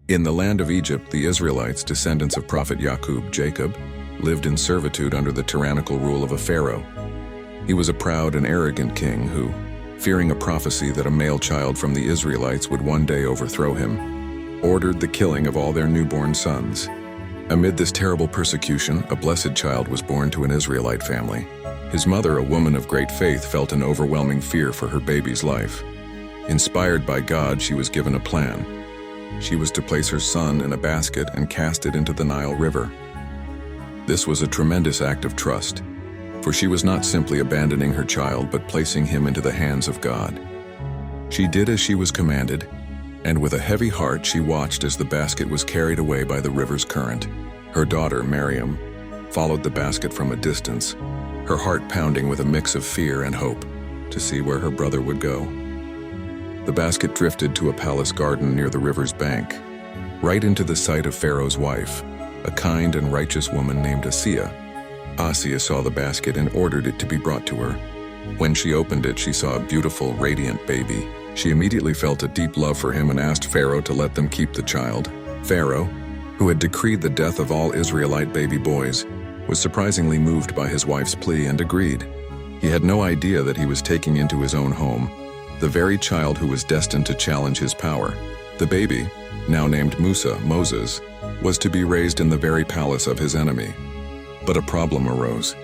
In the land of Egypt, the Israelites, descendants of prophet Jacob, lived in servitude under the tyrannical rule of a Pharaoh. He was a proud and arrogant king who, fearing a prophecy that a male child from the Israelites would one day overthrow him, ordered the killing of all their newborn sons. Amid this terrible persecution, a blessed child was born to an Israelite family. His mother, a woman of great faith, felt an overwhelming fear for her baby's life. Inspired by God, she was given a plan. She was to place her son in a basket and cast it into the Nile River. This was a tremendous act of trust, for she was not simply abandoning her child but placing him into the hands of God. She did as she was commanded, and with a heavy heart she watched as the basket was carried away by the river's current. Her daughter, Miriam, followed the basket from a distance, her heart pounding with a mix of fear and hope to see where her brother would go. The basket drifted to a palace garden near the river's bank, right into the sight of Pharaoh's wife, a kind and righteous woman named Asiya. Asiya saw the basket and ordered it to be brought to her. When she opened it, she saw a beautiful, radiant baby. She immediately felt a deep love for him and asked Pharaoh to let them keep the child. Pharaoh, who had decreed the death of all Israelite baby boys, was surprisingly moved by his wife's plea and agreed. He had no idea that he was taking into his own home the very child who was destined to challenge his power. The baby, now named Musa, Moses, was to be raised in the very palace of his enemy. But a problem arose.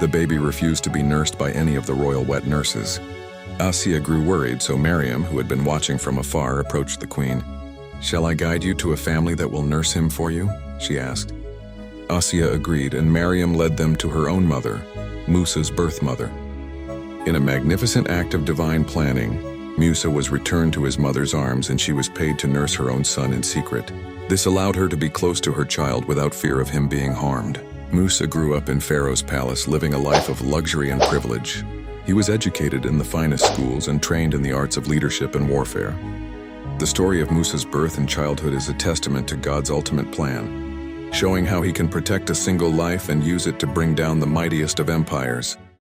The baby refused to be nursed by any of the royal wet nurses. Asiya grew worried, so Miriam, who had been watching from afar, approached the queen. "Shall I guide you to a family that will nurse him for you?" she asked. Asiya agreed, and Miriam led them to her own mother, Musa's birth mother. In a magnificent act of divine planning, Musa was returned to his mother's arms and she was paid to nurse her own son in secret. This allowed her to be close to her child without fear of him being harmed. Musa grew up in Pharaoh's palace, living a life of luxury and privilege. He was educated in the finest schools and trained in the arts of leadership and warfare. The story of Musa's birth and childhood is a testament to God's ultimate plan, showing how he can protect a single life and use it to bring down the mightiest of empires.